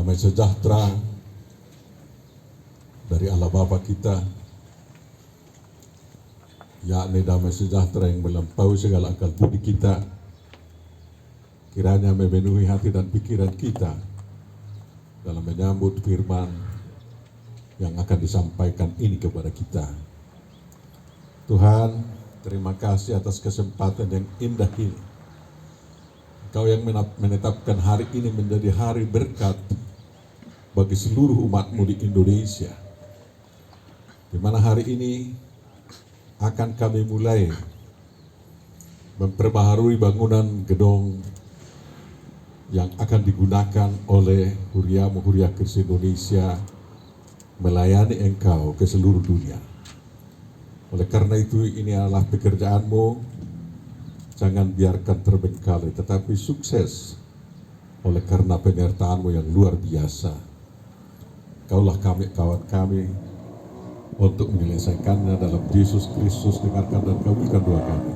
damai sejahtera dari Allah Bapa kita, yakni damai sejahtera yang melampaui segala akal budi kita, kiranya memenuhi hati dan pikiran kita dalam menyambut firman yang akan disampaikan ini kepada kita. Tuhan, terima kasih atas kesempatan yang indah ini. Engkau yang menetapkan hari ini menjadi hari berkat bagi seluruh umat-Mu di Indonesia, di mana hari ini akan kami mulai memperbaharui bangunan gedung yang akan digunakan oleh Huriamu Huria Kris Indonesia melayani Engkau ke seluruh dunia. Oleh karena itu ini adalah pekerjaan-Mu, jangan biarkan terbengkalai, tetapi sukses oleh karena penyertaan-Mu yang luar biasa. Kaulah kami, kawan kami, untuk menyelesaikannya dalam Yesus Kristus. Dengarkan dan kabulkan doa kami.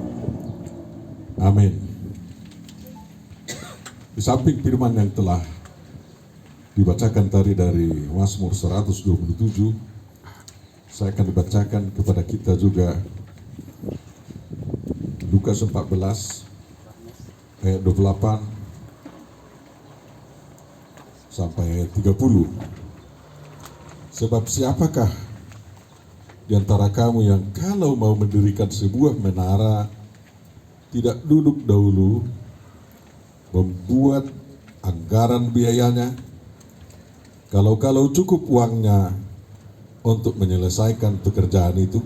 Amin. Di samping firman yang telah dibacakan tadi dari Mazmur 127, saya akan dibacakan kepada kita juga Lukas 14 ayat 28 sampai ayat 30. Sebab siapakah di antara kamu yang kalau mau mendirikan sebuah menara tidak duduk dahulu membuat anggaran biayanya, kalau cukup uangnya untuk menyelesaikan pekerjaan itu,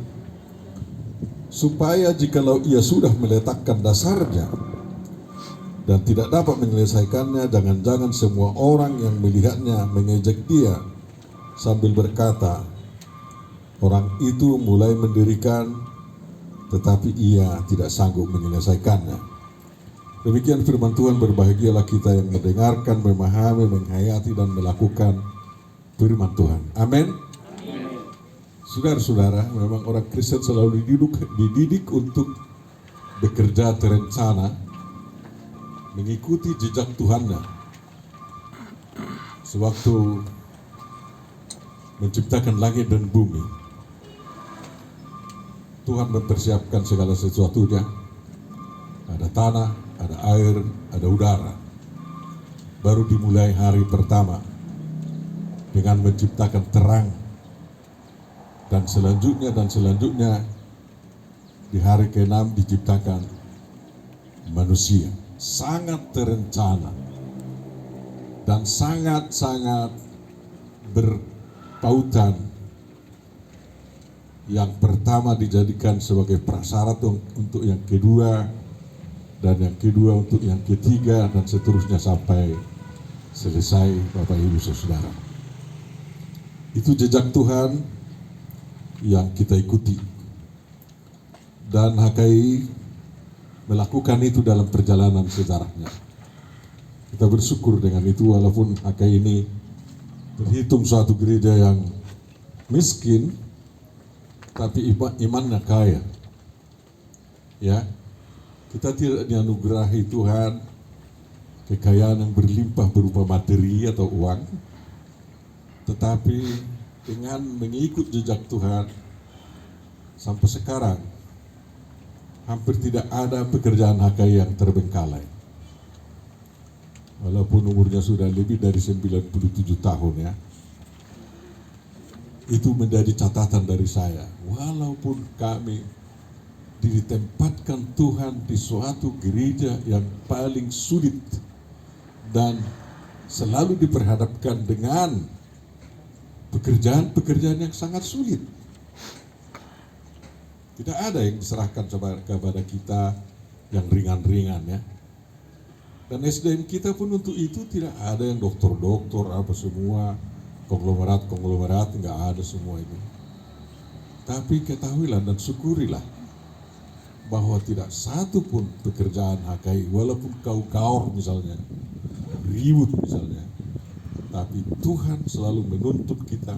supaya jikalau ia sudah meletakkan dasarnya dan tidak dapat menyelesaikannya, jangan-jangan semua orang yang melihatnya mengejek dia sambil berkata, orang itu mulai mendirikan tetapi ia tidak sanggup menyelesaikannya. Demikian firman Tuhan. Berbahagialah kita yang mendengarkan, memahami, menghayati dan melakukan firman Tuhan. Amin. Saudara-saudara, memang orang Kristen selalu dididik untuk bekerja terencana, mengikuti jejak Tuhannya. Sewaktu menciptakan langit dan bumi, Tuhan mempersiapkan segala sesuatunya. Ada tanah, ada air, ada udara. Baru dimulai hari pertama dengan menciptakan terang. Dan selanjutnya di hari ke-6 diciptakan manusia. Sangat terencana dan sangat-sangat berpautan. Yang pertama dijadikan sebagai prasyarat untuk yang kedua, dan yang kedua untuk yang ketiga, dan seterusnya sampai selesai. Bapak Ibu Saudara, itu jejak Tuhan yang kita ikuti, dan HKI melakukan itu dalam perjalanan sejarahnya. Kita bersyukur dengan itu, walaupun HKI ini terhitung suatu gereja yang miskin, tapi imannya kaya. Ya, kita tidak dianugerahi Tuhan kekayaan yang berlimpah berupa materi atau uang, tetapi dengan mengikut jejak Tuhan sampai sekarang hampir tidak ada pekerjaan HKI yang terbengkalai. Walaupun umurnya sudah lebih dari 97 tahun ya. Itu menjadi catatan dari saya. Walaupun kami ditempatkan Tuhan di suatu gereja yang paling sulit dan selalu diperhadapkan dengan pekerjaan yang sangat sulit. Tidak ada yang diserahkan kepada kita yang ringan-ringan ya. Dan SDM kita pun untuk itu tidak ada yang doktor-doktor apa semua, konglomerat, nggak ada semua itu. Tapi ketahuilah dan syukurilah bahwa tidak satu pun pekerjaan HKI, walaupun kau misalnya, ribut misalnya, tapi Tuhan selalu menuntut kita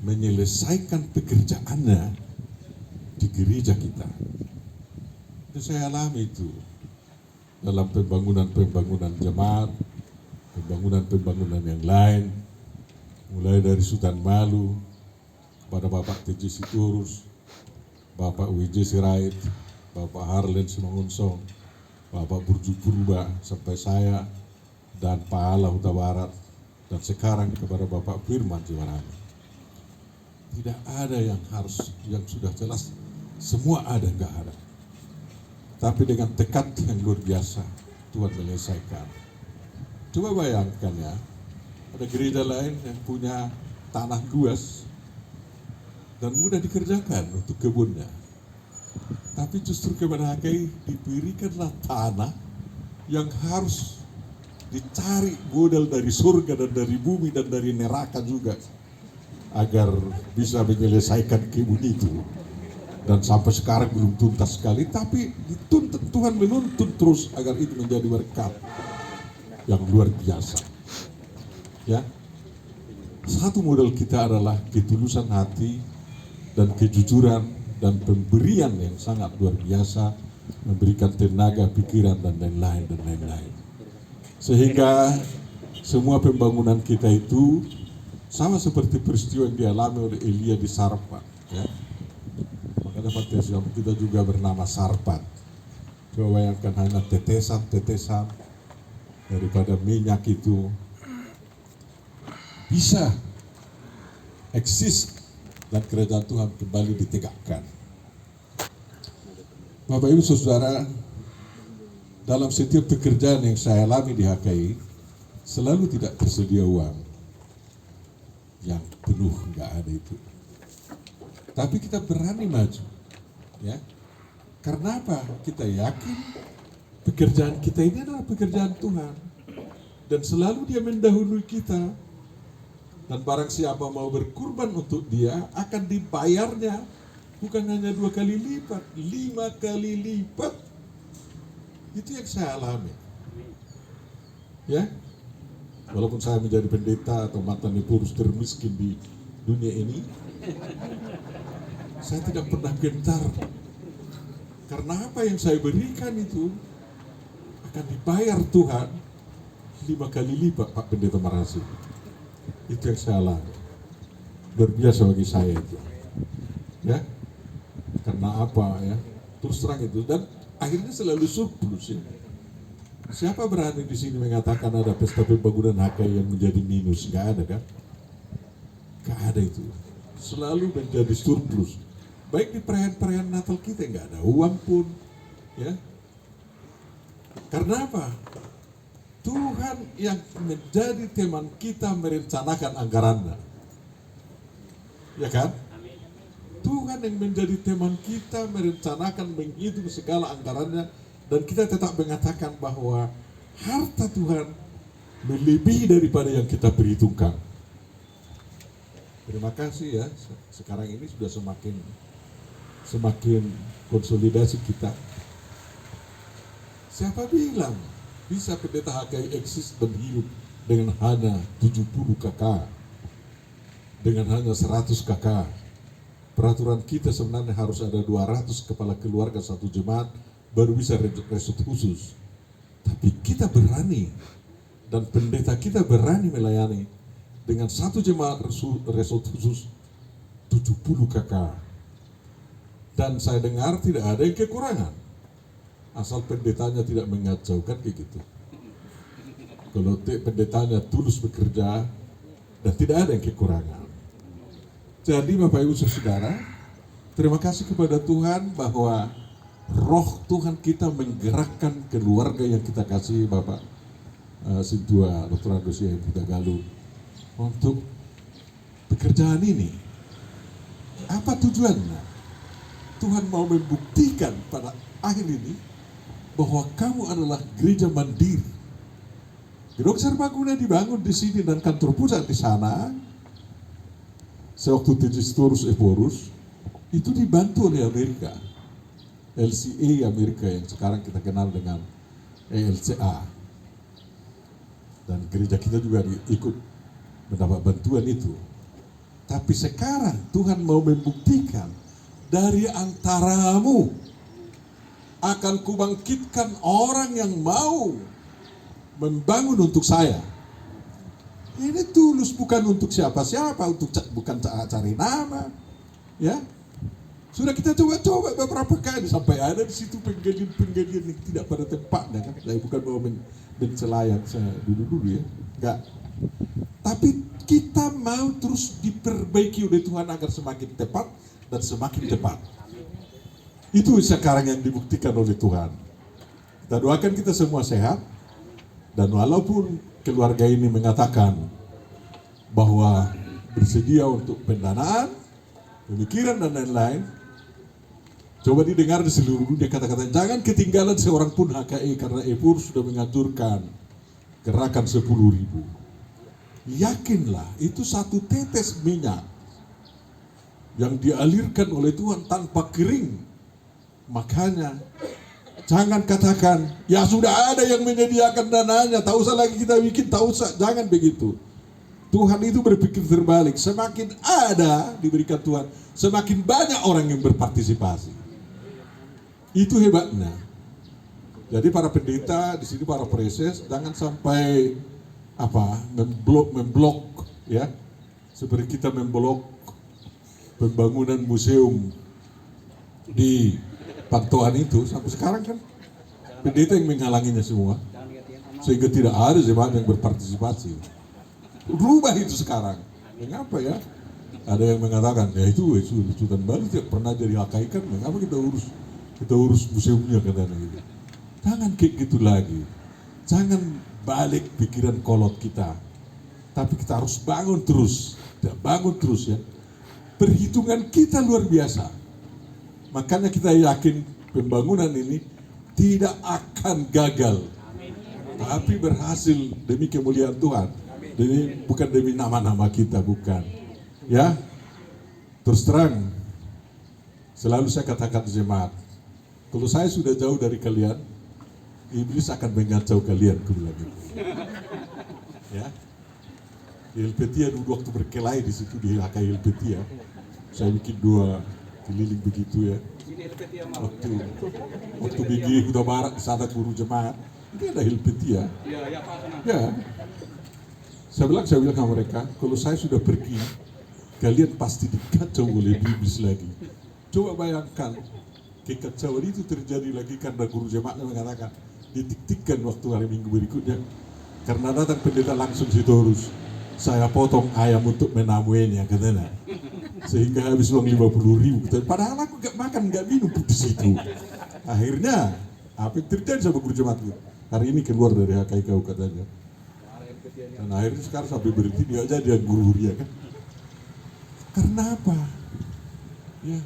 menyelesaikan pekerjaannya di gereja kita. Itu saya alami itu dalam pembangunan jemaat, pembangunan yang lain. mulai dari Sultan Malu, kepada Bapak TJ Sitorus, Bapak WJ Sirait, Bapak Harlen Simangunsong, Bapak Burju Purba, sampai saya, dan Pak Ala Huta Barat, dan sekarang kepada Bapak Firman Jiwarani. Tidak ada yang sudah jelas, semua ada, enggak ada. Tapi dengan tekad yang luar biasa, Tuhan menyelesaikan. Coba bayangkan ya, ada gereja lain yang punya tanah luas dan mudah dikerjakan untuk kebunnya. Tapi justru kepada HKI diberikanlah tanah yang harus dicari modal dari surga dan dari bumi dan dari neraka juga, agar bisa menyelesaikan kebun itu. Dan sampai sekarang belum tuntas sekali, tapi dituntut, Tuhan menuntut terus agar itu menjadi berkat yang luar biasa. Ya, satu modal kita adalah ketulusan hati dan kejujuran dan pemberian yang sangat luar biasa, memberikan tenaga, pikiran dan lain-lain dan lain-lain. Sehingga semua pembangunan kita itu sama seperti peristiwa yang dialami oleh Elia di Sarpat. Ya. Makanya kita juga bernama Sarpat. Coba bayangkan hanya tetesan-tetesan daripada minyak itu bisa eksis dan kerajaan Tuhan kembali ditegakkan. Bapak Ibu Saudara, dalam setiap pekerjaan yang saya alami di HKI selalu tidak tersedia uang yang penuh, nggak ada itu. Tapi kita berani maju, ya. Karena apa? Kita yakin pekerjaan kita ini adalah pekerjaan Tuhan dan selalu Dia mendahului kita. Dan barang siapa mau berkurban untuk Dia akan dibayarnya bukan hanya 2 kali lipat, 5 kali lipat. Itu yang saya alami. Ya, walaupun saya menjadi pendeta atau mantan pengurus termiskin di dunia ini, saya tidak pernah gentar. Karena apa yang saya berikan itu akan dibayar Tuhan 5 kali lipat, Pak Pendeta Marasi. Itu yang saya alami. Luar biasa bagi saya itu. Ya, karena apa ya? Terus terang itu, dan akhirnya selalu surplus ya. Siapa berani di sini mengatakan ada pesta pembangunan HKI yang menjadi minus? Gak ada kan? Gak ada itu. Selalu menjadi surplus. Baik di perayaan-perayaan Natal kita nggak ada uang pun, ya. Karena apa? Tuhan yang menjadi teman kita merencanakan anggarannya, ya kan? Tuhan yang menjadi teman kita merencanakan, menghitung segala anggarannya, dan kita tetap mengatakan bahwa harta Tuhan melebihi daripada yang kita perhitungkan. Terima kasih ya, sekarang ini sudah semakin konsolidasi kita. Siapa bilang bisa pendeta HKI eksis dan hidup dengan hanya 70 KK, dengan hanya 100 KK? Peraturan kita sebenarnya harus ada 200 kepala keluarga satu jemaat baru bisa resort khusus. Tapi kita berani dan pendeta kita berani melayani dengan satu jemaat resort khusus 70 KK. Dan saya dengar tidak ada yang kekurangan, asal pendetanya tidak mengacaukan kayak gitu. Kalau pendetanya tulus bekerja dan tidak ada yang kekurangan. Jadi Bapak Ibu Saudara, terima kasih kepada Tuhan bahwa roh Tuhan kita menggerakkan keluarga yang kita kasih Bapak Sintua Dr. Agus Yahya Buta Galuh untuk pekerjaan ini. Apa tujuannya? Tuhan mau membuktikan pada akhir ini bahwa kamu adalah gereja mandiri. Gedung serbaguna dibangun di sini dan kantor pusat di sana. Sewaktu TJ Sitorus Eporus itu dibantu oleh Amerika, LCA Amerika yang sekarang kita kenal dengan ELCA. Dan gereja kita juga ikut mendapat bantuan itu. Tapi sekarang Tuhan mau membuktikan, dari antaramu akan kubangkitkan orang yang mau membangun untuk saya. Ini tulus, bukan untuk siapa-siapa, bukan cari nama, ya. Sudah kita coba-coba beberapa kali sampai ada di situ penggalian yang tidak pada tempatnya kan. Saya bukan mau mencela yang saya dulu ya, enggak. Tapi kita mau terus diperbaiki oleh Tuhan agar semakin tepat dan semakin tepat. Itu sekarang yang dibuktikan oleh Tuhan. Kita doakan kita semua sehat, dan walaupun keluarga ini mengatakan bahwa bersedia untuk pendanaan, pemikiran dan lain-lain, coba didengar di seluruh dunia kata-kata, jangan ketinggalan seorang pun HKI karena EPUR sudah mengaturkan gerakan 10.000. Yakinlah itu satu tetes minyak yang dialirkan oleh Tuhan tanpa kering. Makanya jangan katakan, ya sudah ada yang menyediakan dananya, tak usah lagi kita bikin, tak usah, jangan begitu. Tuhan itu berpikir terbalik, semakin ada diberikan Tuhan, semakin banyak orang yang berpartisipasi. Itu hebatnya. Jadi para pendeta di sini, para preses, jangan sampai memblok ya, seperti kita memblok pembangunan museum di Pantauan itu sampai sekarang kan pendeta yang menghalanginya semua, sehingga tidak ada jemaat yang berpartisipasi. Rubah itu sekarang. Mengapa ya? Ada yang mengatakan ya itu Sultan Bali tidak pernah jadi HKI kan, mengapa kita urus museumnya katanya gitu. Jangan kayak gitu lagi. Jangan balik pikiran kolot kita. Tapi kita harus bangun terus ya. Perhitungan kita luar biasa. Makanya kita yakin pembangunan ini tidak akan gagal, tapi berhasil demi kemuliaan Tuhan. Jadi bukan demi nama-nama kita, bukan. Ya, terus terang, selalu saya katakan jemaat, kalau saya sudah jauh dari kalian, iblis akan mengacau kalian, aku bilang gitu. Ya, di Helvetia dulu waktu berkelahi di situ di HKI Helvetia, saya bikin 2 keliling begitu ya. Waktu BG Huta Barat di sana guru jemaat, ini ada Helvetia. Ya. Saya bilang sama mereka, kalau saya sudah pergi, kalian pasti dikacau oleh iblis lagi. Coba bayangkan, kekacauan itu terjadi lagi karena guru jemaatnya mengatakan, ditik-tikkan waktu hari Minggu berikutnya. Karena datang pendeta langsung Sitorus, saya potong ayam untuk menamuinya katanya. Sehingga habis uang 50.000. Padahal aku gak makan, gak minum di situ. Akhirnya apa yang terjadi sama guru jemaat itu? Hari ini keluar dari HKIKU katanya. Dan akhirnya sekarang sampai berhenti dia aja dia guru dia kan. Karena apa? Ya,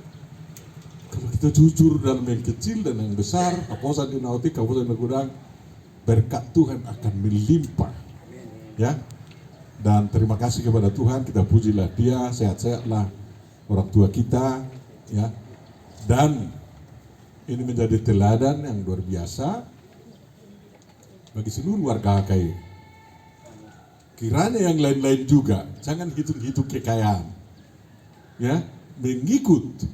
kalau kita jujur dalam yang kecil dan yang besar, Kaposan di Nautik, Kaposan di Gudang, berkat Tuhan akan melimpah. Ya. Dan terima kasih kepada Tuhan, kita pujilah Dia, sehat-sehatlah orang tua kita, ya. Dan ini menjadi teladan yang luar biasa bagi seluruh warga HKI. Kiranya yang lain-lain juga jangan hitung-hitung kekayaan, ya, mengikut.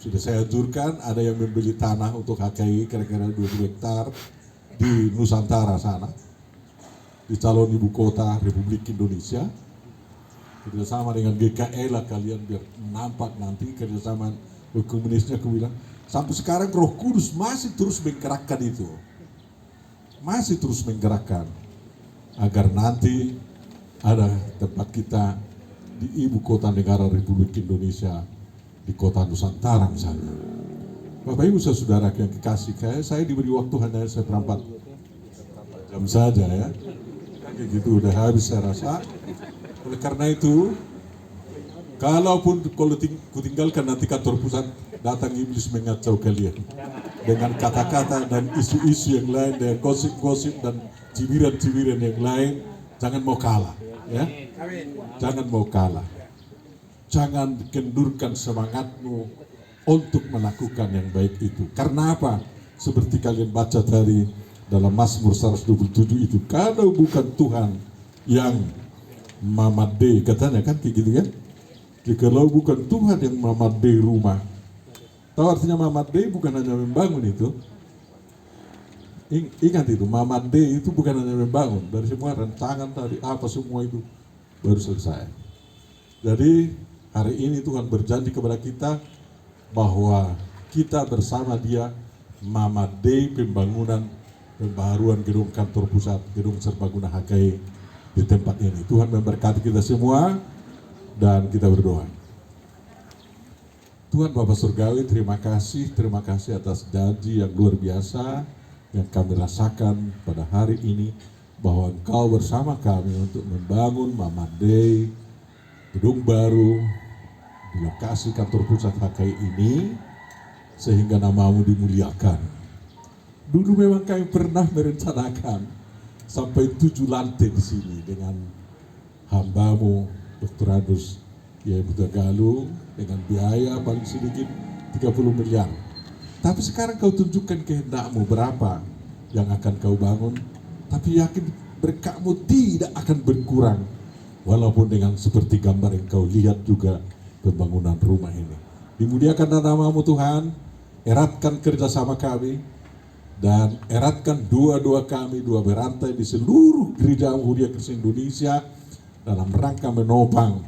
Sudah saya anjurkan ada yang membeli tanah untuk HKI kira-kira 20 hektar di Nusantara sana, di calon ibu kota Republik Indonesia. Kerjasama dengan GKE lah kalian biar nampak nanti kerjasama komunisnya. Aku bilang sampai sekarang Roh Kudus masih terus menggerakkan itu, masih terus menggerakkan agar nanti ada tempat kita di ibu kota negara Republik Indonesia, di kota Nusantara misalnya. Bapak Ibu saudara yang kekasih, saya diberi waktu hanya seperempat jam saja ya. Kayak gitu udah habis saya rasa. Oleh karena itu, kalau kutinggalkan nanti kantor pusat, datang iblis mengacau kalian dengan kata-kata dan isu-isu yang lain, dengan gosip-gosip dan cibiran-cibiran yang lain. Jangan mau kalah, ya. Jangan mau kalah. Jangan kendurkan semangatmu untuk melakukan yang baik itu. Karena apa? Seperti kalian baca tadi dalam Mazmur 127 itu, kalau bukan Tuhan yang memadai, katanya kan kayak gitu kan? Kalau bukan Tuhan yang memadai rumah, tahu artinya memadai bukan hanya membangun itu. Ingat itu, memadai itu bukan hanya membangun, dari semua rancangan tadi apa semua itu baru selesai. Jadi hari ini Tuhan berjanji kepada kita bahwa kita bersama Dia memadai pembangunan pembaharuan gedung kantor pusat, gedung serbaguna HKI di tempat ini. Tuhan memberkati kita semua dan kita berdoa. Tuhan Bapa Surgawi, terima kasih atas janji yang luar biasa yang kami rasakan pada hari ini, bahwa Engkau bersama kami untuk membangun memadai gedung baru di lokasi kantor pusat HKI ini, sehingga namamu dimuliakan. Dulu memang kami pernah merencanakan sampai 7 lantai di sini dengan hambamu Dr. Adus Kiai Buta Galung dengan biaya paling sedikit 30 miliar. Tapi sekarang kau tunjukkan kehendakmu berapa yang akan kau bangun, tapi yakin berkatmu tidak akan berkurang, walaupun dengan seperti gambar yang kau lihat juga pembangunan rumah ini. Dimuliakan namamu Tuhan, eratkan kerjasama kami, dan eratkan doa-doa kami, doa berantai di seluruh gereja Muria Kristen Indonesia dalam rangka menopang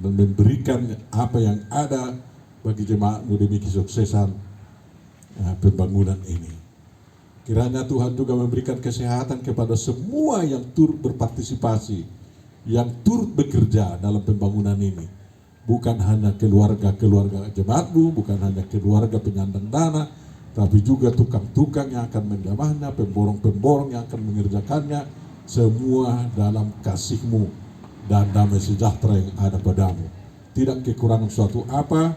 dan memberikan apa yang ada bagi jemaatmu demi kesuksesan pembangunan ini. Kiranya Tuhan juga memberikan kesehatan kepada semua yang turut berpartisipasi, yang turut bekerja dalam pembangunan ini. Bukan hanya keluarga-keluarga jemaatmu, bukan hanya keluarga penyandang dana, tapi juga tukang-tukang yang akan menjamahnya, pemborong-pemborong yang akan mengerjakannya, semua dalam kasih-Mu dan damai sejahtera yang ada padamu. Tidak kekurangan suatu apa,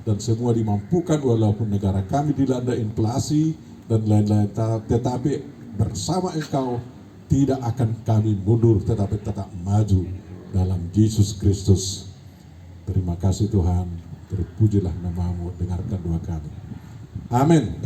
dan semua dimampukan walaupun negara kami dilanda inflasi dan lain-lain, tetapi bersama Engkau tidak akan kami mundur, tetapi tetap maju dalam Yesus Kristus. Terima kasih Tuhan, terpujilah namamu, dengarkan doa kami. Amin.